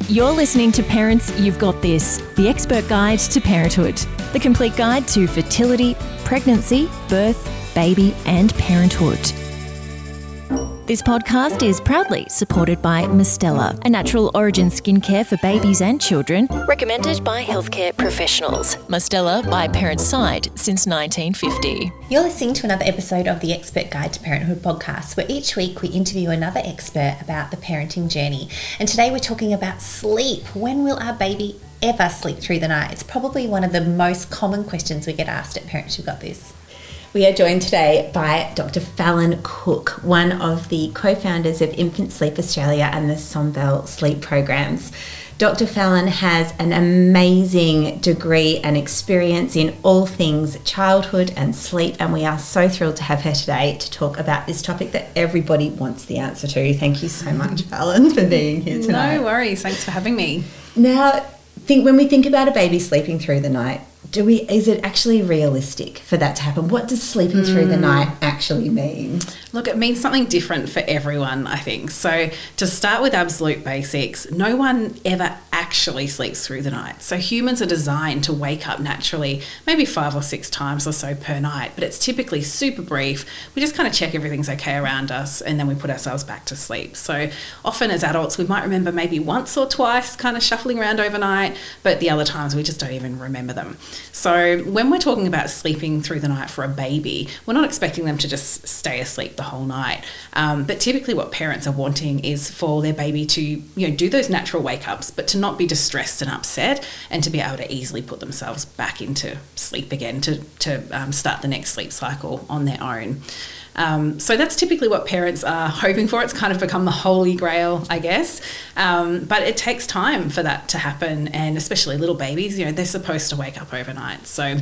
You're listening to Parents You've Got This, the expert guide to parenthood, the complete guide to fertility, pregnancy, birth, baby and parenthood. This podcast is proudly supported by Mistela, a natural origin skincare for babies and children, recommended by healthcare professionals. Mistela by Parents' Side since 1950. You're listening to another episode of the Expert Guide to Parenthood podcast, where each week we interview another expert about the parenting journey. And today we're talking about sleep. When will our baby ever sleep through the night? It's probably one of the most common questions we get asked at Parents Who've Got This. We are joined today by Dr. Fallon Cook, one of the co-founders of Infant Sleep Australia and the Somvel Sleep Programs. Dr. Fallon has an amazing degree and experience in all things childhood and sleep, and we are so thrilled to have her today to talk about this topic that everybody wants the answer to. Thank you so much, Fallon, for being here tonight. No worries. Thanks for having me. Now, when we think about a baby sleeping through the night, is it actually realistic for that to happen? What does sleeping through the night actually mean? Look, it means something different for everyone, I think. So to start with absolute basics, no one ever actually sleeps through the night. So humans are designed to wake up naturally, maybe 5 or 6 times or so per night, but it's typically super brief. We just kind of check everything's okay around us and then we put ourselves back to sleep. So often as adults, we might remember maybe once or twice kind of shuffling around overnight, but the other times we just don't even remember them. So when we're talking about sleeping through the night for a baby, we're not expecting them to just stay asleep the whole night. But typically what parents are wanting is for their baby to, do those natural wake-ups, but to not be distressed and upset, and to be able to easily put themselves back into sleep again to start the next sleep cycle on their own. So that's typically what parents are hoping for. It's kind of become the holy grail, I guess. But it takes time for that to happen, and especially little babies, they're supposed to wake up overnight. So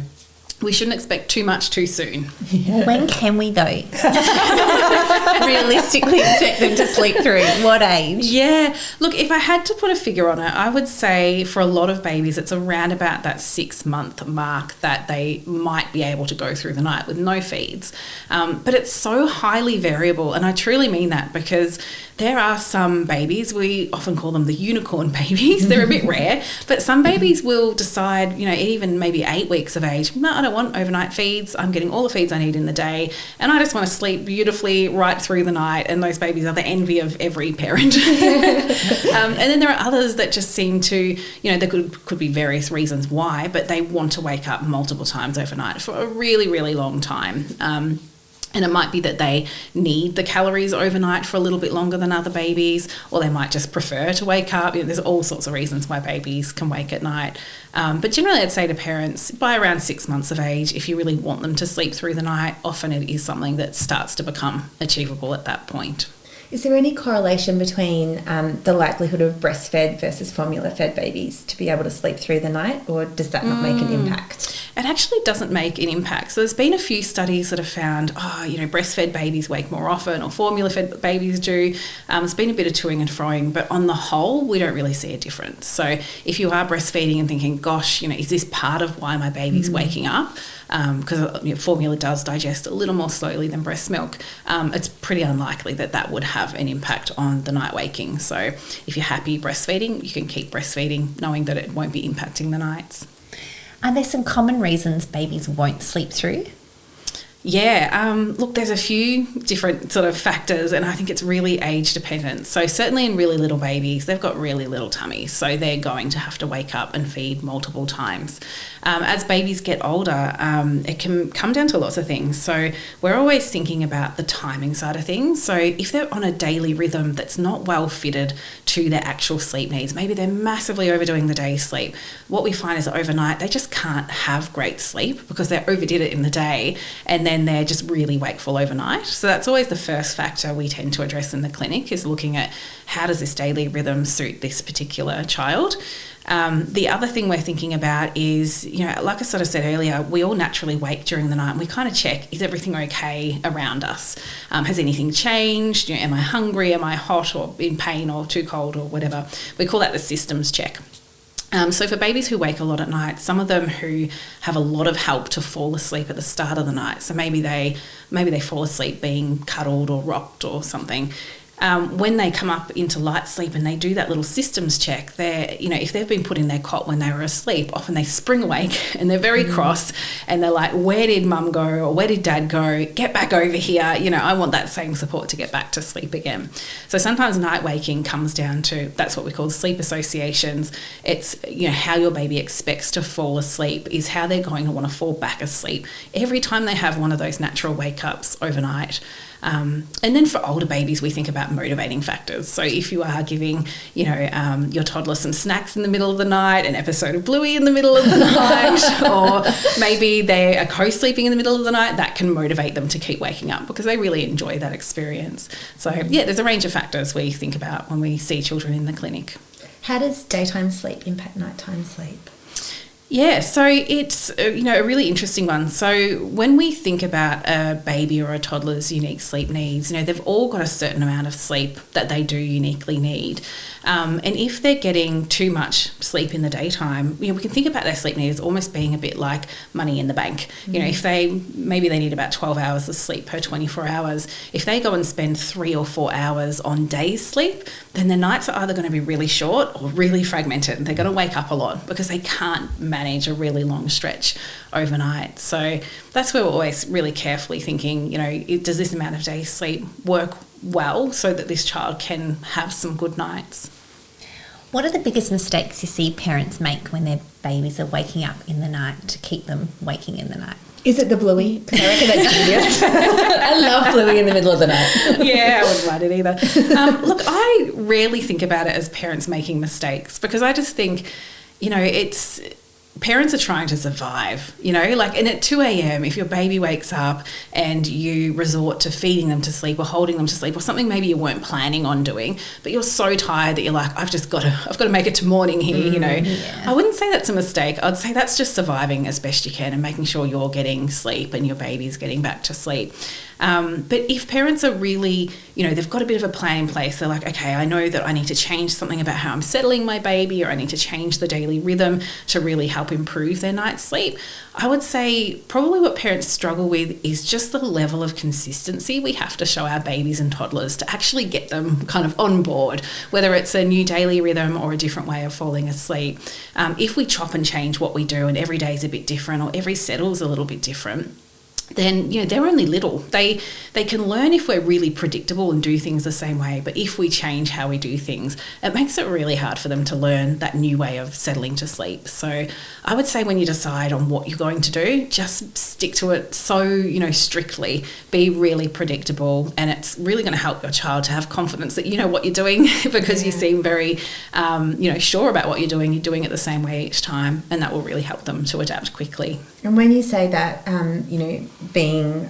we shouldn't expect too much too soon. Yeah. When can we, though, realistically expect them to sleep through? What age? Yeah. Look, if I had to put a figure on it, I would say for a lot of babies, it's around about that 6-month mark that they might be able to go through the night with no feeds. But it's so highly variable, and I truly mean that, because there are some babies, we often call them the unicorn babies. They're a bit rare, but some babies will decide, even maybe 8 weeks of age, no, I don't want overnight feeds. I'm getting all the feeds I need in the day, and I just want to sleep beautifully right through the night. And those babies are the envy of every parent. And then there are others that just seem to, there could be various reasons why, but they want to wake up multiple times overnight for a really, really long time. And it might be that they need the calories overnight for a little bit longer than other babies, or they might just prefer to wake up. There's all sorts of reasons why babies can wake at night. But generally I'd say to parents, by around 6 months of age, if you really want them to sleep through the night, often it is something that starts to become achievable at that point. Is there any correlation between the likelihood of breastfed versus formula-fed babies to be able to sleep through the night, or does that not make an impact? It actually doesn't make an impact. So there's been a few studies that have found, breastfed babies wake more often, or formula-fed babies do. It's been a bit of toing and froing, but on the whole, we don't really see a difference. So if you are breastfeeding and thinking, gosh, is this part of why my baby's waking up? Because formula does digest a little more slowly than breast milk, it's pretty unlikely that would have an impact on the night waking. So if you're happy breastfeeding, you can keep breastfeeding knowing that it won't be impacting the nights. Are there some common reasons babies won't sleep through? Yeah, look, there's a few different sort of factors, and I think it's really age dependent. So certainly in really little babies, they've got really little tummies, so they're going to have to wake up and feed multiple times. As babies get older, it can come down to lots of things. So we're always thinking about the timing side of things. So if they're on a daily rhythm that's not well fitted to their actual sleep needs, maybe they're massively overdoing the day sleep, what we find is that overnight they just can't have great sleep because they overdid it in the day, and then they're just really wakeful overnight. So that's always the first factor we tend to address in the clinic, is looking at how does this daily rhythm suit this particular child. The other thing we're thinking about is, like I sort of said earlier, we all naturally wake during the night and we kind of check, is everything okay around us? Has anything changed? Am I hungry? Am I hot or in pain or too cold or whatever? We call that the systems check. So for babies who wake a lot at night, some of them who have a lot of help to fall asleep at the start of the night, so maybe they fall asleep being cuddled or rocked or something, when they come up into light sleep and they do that little systems check, if they've been put in their cot when they were asleep, often they spring awake and they're very cross and they're like, where did mum go, or where did dad go? Get back over here. I want that same support to get back to sleep again. So sometimes night waking comes down to, that's what we call sleep associations. It's, how your baby expects to fall asleep is how they're going to want to fall back asleep every time they have one of those natural wake ups overnight. And then for older babies, we think about motivating factors. So if you are giving, your toddler some snacks in the middle of the night, an episode of Bluey in the middle of the night, or maybe they are co-sleeping in the middle of the night, that can motivate them to keep waking up because they really enjoy that experience. So there's a range of factors we think about when we see children in the clinic. How does daytime sleep impact nighttime sleep? Yeah, so it's a really interesting one. So when we think about a baby or a toddler's unique sleep needs, they've all got a certain amount of sleep that they do uniquely need. And if they're getting too much sleep in the daytime, we can think about their sleep needs almost being a bit like money in the bank. If they need about 12 hours of sleep per 24 hours, if they go and spend 3 or 4 hours on days sleep, then their nights are either going to be really short or really fragmented, and they're going to wake up a lot because they can't manage a really long stretch overnight. So that's where we're always really carefully thinking, does this amount of days sleep work well so that this child can have some good nights? What are the biggest mistakes you see parents make when their babies are waking up in the night to keep them waking in the night? Is it the Bluey? Because I reckon that's genius. I love Bluey in the middle of the night. Yeah, I wouldn't mind it either. Look, I rarely think about it as parents making mistakes because I just think, it's... Parents are trying to survive, and at 2 a.m, if your baby wakes up and you resort to feeding them to sleep or holding them to sleep or something maybe you weren't planning on doing, but you're so tired that you're like, I've got to make it to morning here, Yeah. I wouldn't say that's a mistake. I'd say that's just surviving as best you can and making sure you're getting sleep and your baby's getting back to sleep. But if parents are really, they've got a bit of a plan in place, they're like, okay, I know that I need to change something about how I'm settling my baby, or I need to change the daily rhythm to really help improve their night's sleep. I would say probably what parents struggle with is just the level of consistency we have to show our babies and toddlers to actually get them kind of on board, whether it's a new daily rhythm or a different way of falling asleep. If we chop and change what we do and every day is a bit different or every settle's a little bit different, then they're only little. They can learn if we're really predictable and do things the same way, but if we change how we do things, it makes it really hard for them to learn that new way of settling to sleep. So I would say when you decide on what you're going to do, just stick to it so strictly, be really predictable, and it's really going to help your child to have confidence that you know what you're doing because you seem very sure about what you're doing it the same way each time, and that will really help them to adapt quickly. And when you say that, being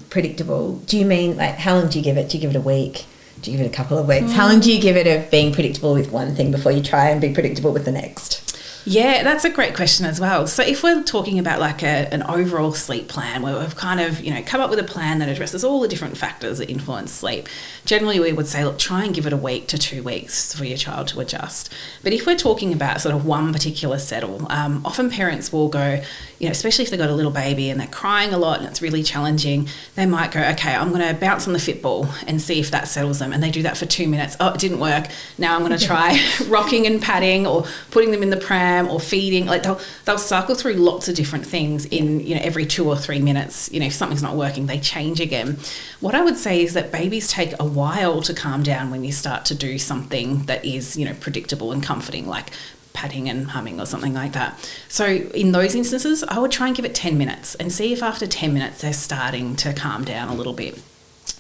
predictable, do you mean like how long do you give it? Do you give it a week? Do you give it a couple of weeks? How long do you give it of being predictable with one thing before you try and be predictable with the next? Yeah, that's a great question as well. So if we're talking about like an overall sleep plan where we've kind of, come up with a plan that addresses all the different factors that influence sleep, generally we would say, look, try and give it a week to 2 weeks for your child to adjust. But if we're talking about sort of one particular settle, often parents will go, especially if they've got a little baby and they're crying a lot and it's really challenging, they might go, okay, I'm going to bounce on the Fitball and see if that settles them. And they do that for 2 minutes. Oh, it didn't work. Now I'm going to try rocking and patting or putting them in the pram or feeding. Like they'll cycle through lots of different things in every 2 or 3 minutes. If something's not working, they change again. What I would say is that babies take a while to calm down when you start to do something that is predictable and comforting, like patting and humming or something like that. So in those instances, I would try and give it 10 minutes and see if after 10 minutes they're starting to calm down a little bit.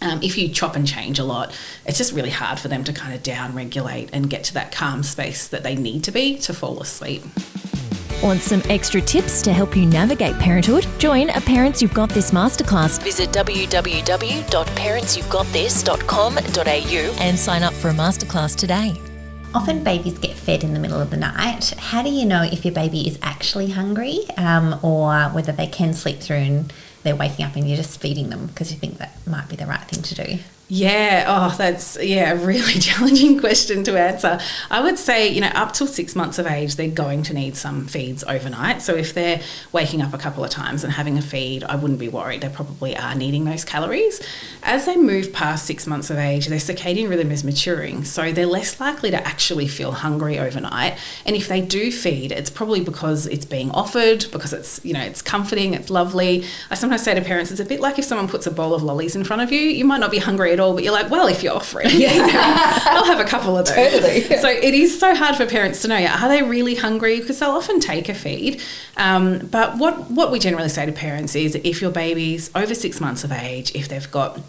If you chop and change a lot, it's just really hard for them to kind of down-regulate and get to that calm space that they need to be to fall asleep. Want some extra tips to help you navigate parenthood? Join a Parents You've Got This masterclass. Visit www.parentsyouvegotthis.com.au and sign up for a masterclass today. Often babies get fed in the middle of the night. How do you know if your baby is actually hungry or whether they can sleep through and they're waking up and you're just feeding them because you think that might be the right thing to do? Yeah, that's a really challenging question to answer. I would say, up till 6 months of age, they're going to need some feeds overnight. So if they're waking up a couple of times and having a feed, I wouldn't be worried. They probably are needing those calories. As they move past 6 months of age, their circadian rhythm is maturing, so they're less likely to actually feel hungry overnight. And if they do feed, it's probably because it's being offered, because it's, it's comforting, it's lovely. I sometimes say to parents, it's a bit like if someone puts a bowl of lollies in front of you, you might not be hungry at all, but you're like, well, if you're offering, I'll have a couple of those. Totally. So it is so hard for parents to know, are they really hungry? Because they'll often take a feed. But what we generally say to parents is, if your baby's over 6 months of age, if they've got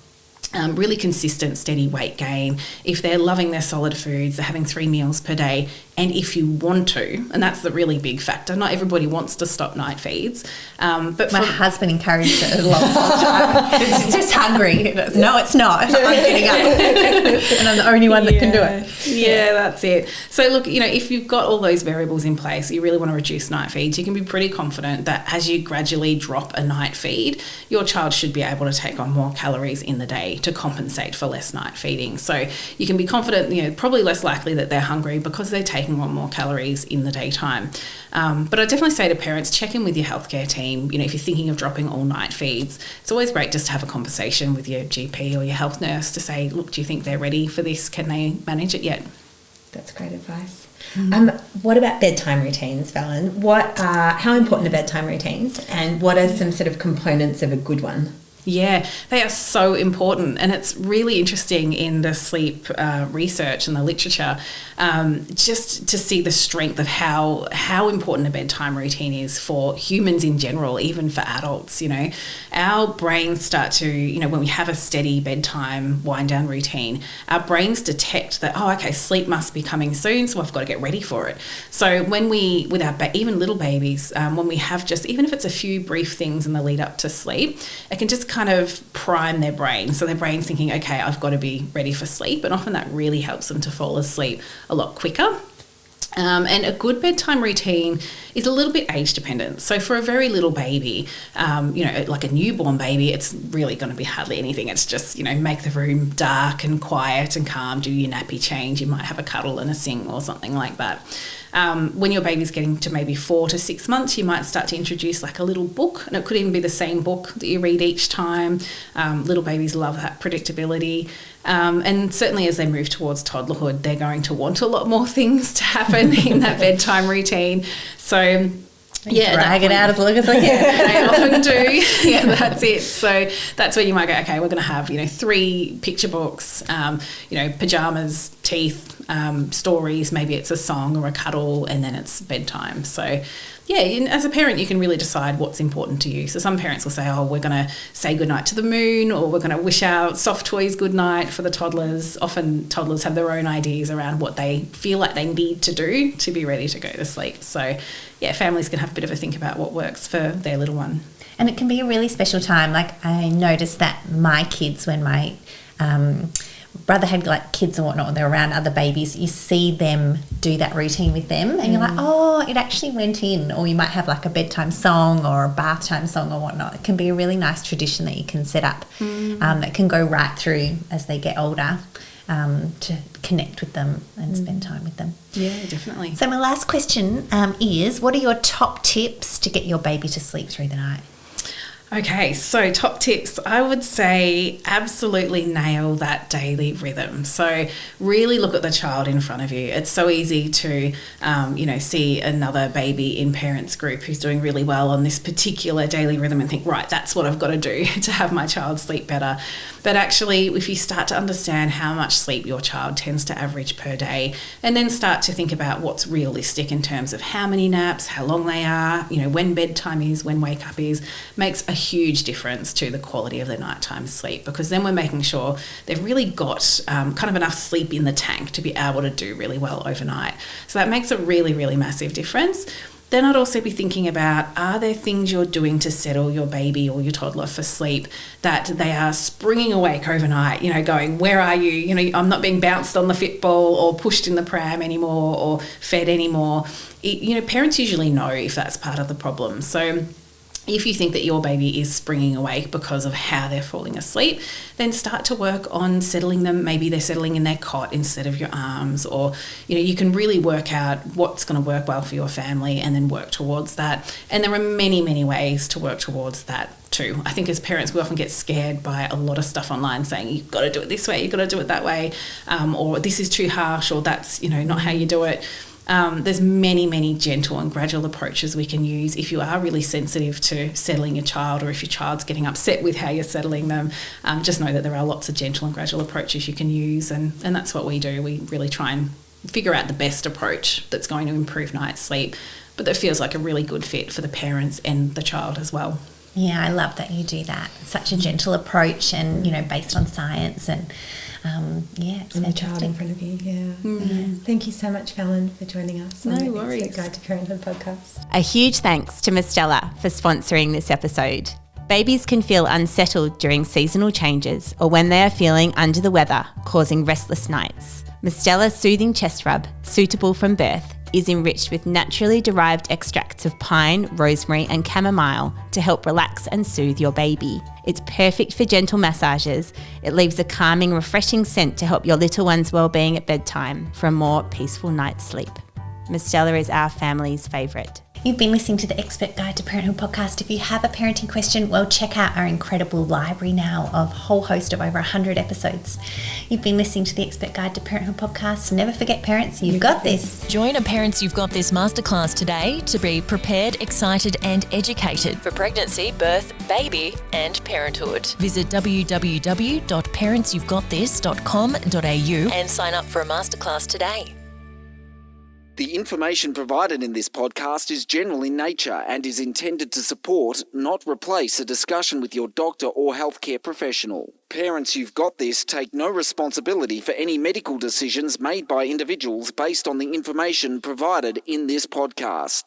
really consistent, steady weight gain, if they're loving their solid foods, they're having 3 meals per day, and if you want to, and that's the really big factor, not everybody wants to stop night feeds. But my husband encouraged it a long time. It's just hungry. No, it's not. I'm getting up. And I'm the only one that can do it. Yeah, that's it. So look, if you've got all those variables in place, you really want to reduce night feeds, you can be pretty confident that as you gradually drop a night feed, your child should be able to take on more calories in the day to compensate for less night feeding. So you can be confident, probably less likely that they're hungry because they're taking on more calories in the daytime. But I definitely say to parents, check in with your healthcare team. If you're thinking of dropping all night feeds, it's always great just to have a conversation with your GP or your health nurse to say, look, do you think they're ready for this? Can they manage it yet? That's great advice. What about bedtime routines, Fallon? How important are bedtime routines, and what are some sort of components of a good one? Yeah, they are so important, and it's really interesting in the sleep research and the literature, just to see the strength of how important a bedtime routine is for humans in general, even for adults. Our brains start to, when we have a steady bedtime wind down routine, our brains detect that, sleep must be coming soon, so I've got to get ready for it. So when we, with our even little babies, when we have just, even if it's a few brief things in the lead up to sleep, it can just kind of prime their brain. So their brain's thinking, okay, I've got to be ready for sleep. And often that really helps them to fall asleep a lot quicker. And a good bedtime routine is a little bit age dependent. So for a very little baby, like a newborn baby, it's really going to be hardly anything. It's just, make the room dark and quiet and calm, do your nappy change. You might have a cuddle and a sing or something like that. When your baby's getting to maybe 4 to 6 months, you might start to introduce like a little book, and it could even be the same book that you read each time. Little babies love that predictability. And certainly as they move towards toddlerhood, they're going to want a lot more things to happen in that bedtime routine. So drag it out as long as I can. They often do. Yeah, that's it. So that's where you might go, okay, we're going to have, 3 picture books, pajamas, teeth, stories, maybe it's a song or a cuddle, and then it's bedtime. So yeah, as a parent, you can really decide what's important to you. So some parents will say, we're going to say goodnight to the moon, or we're going to wish our soft toys goodnight for the toddlers. Often toddlers have their own ideas around what they feel like they need to do to be ready to go to sleep. So yeah, families can have a bit of a think about what works for their little one. And it can be a really special time. Like I noticed that my kids, when my brother had like kids and whatnot, and they're around other babies, you see them do that routine with them, and you're like, it actually went in. Or you might have like a bedtime song or a bath time song or whatnot. It can be a really nice tradition that you can set up that can go right through as they get older, to connect with them and spend time with them. Yeah, definitely. So my last question is, what are your top tips to get your baby to sleep through the night? Okay, so top tips, I would say absolutely nail that daily rhythm. So really look at the child in front of you. It's so easy to, see another baby in parents group who's doing really well on this particular daily rhythm and think, right, that's what I've got to do to have my child sleep better. But actually, if you start to understand how much sleep your child tends to average per day, and then start to think about what's realistic in terms of how many naps, how long they are, when bedtime is, when wake up is, makes a huge difference to the quality of their nighttime sleep, because then we're making sure they've really got kind of enough sleep in the tank to be able to do really well overnight. So that makes a really, really massive difference. Then I'd also be thinking about, are there things you're doing to settle your baby or your toddler for sleep that they are springing awake overnight, going, where are you? I'm not being bounced on the fitball or pushed in the pram anymore or fed anymore. Parents usually know if that's part of the problem. So If you think that your baby is springing awake because of how they're falling asleep, then start to work on settling them. Maybe they're settling in their cot instead of your arms, or you can really work out what's going to work well for your family and then work towards that. And there are many, many ways to work towards that too. I think as parents, we often get scared by a lot of stuff online saying you've got to do it this way, you've got to do it that way, or this is too harsh, or that's not how you do it. There's many, many gentle and gradual approaches we can use if you are really sensitive to settling your child, or if your child's getting upset with how you're settling them. Just know that there are lots of gentle and gradual approaches you can use, and that's what we do. We really try and figure out the best approach that's going to improve night's sleep, but that feels like a really good fit for the parents and the child as well. Yeah, I love that you do that. Such a gentle approach, and based on science, and it's and the fantastic. child in front of you. Thank you so much, Fallon, for joining us on the Expert Guide to Parenthood podcast. A huge thanks to Mistella for sponsoring this episode. Babies can feel unsettled during seasonal changes or when they are feeling under the weather, causing restless nights. Mistella's soothing chest rub, suitable from birth, is enriched with naturally derived extracts of pine, rosemary and chamomile to help relax and soothe your baby. It's perfect for gentle massages. It leaves a calming, refreshing scent to help your little one's well-being at bedtime for a more peaceful night's sleep. Mistella is our family's favourite. You've been listening to the Expert Guide to Parenthood podcast. If you have a parenting question, well, check out our incredible library now of a whole host of over 100 episodes. You've been listening to the Expert Guide to Parenthood podcast. Never forget, parents, you've got this. Join a Parents You've Got This masterclass today to be prepared, excited and educated for pregnancy, birth, baby and parenthood. Visit www.parentsyou'vegotthis.com.au and sign up for a masterclass today. The information provided in this podcast is general in nature and is intended to support, not replace, a discussion with your doctor or healthcare professional. Parents You've Got This take no responsibility for any medical decisions made by individuals based on the information provided in this podcast.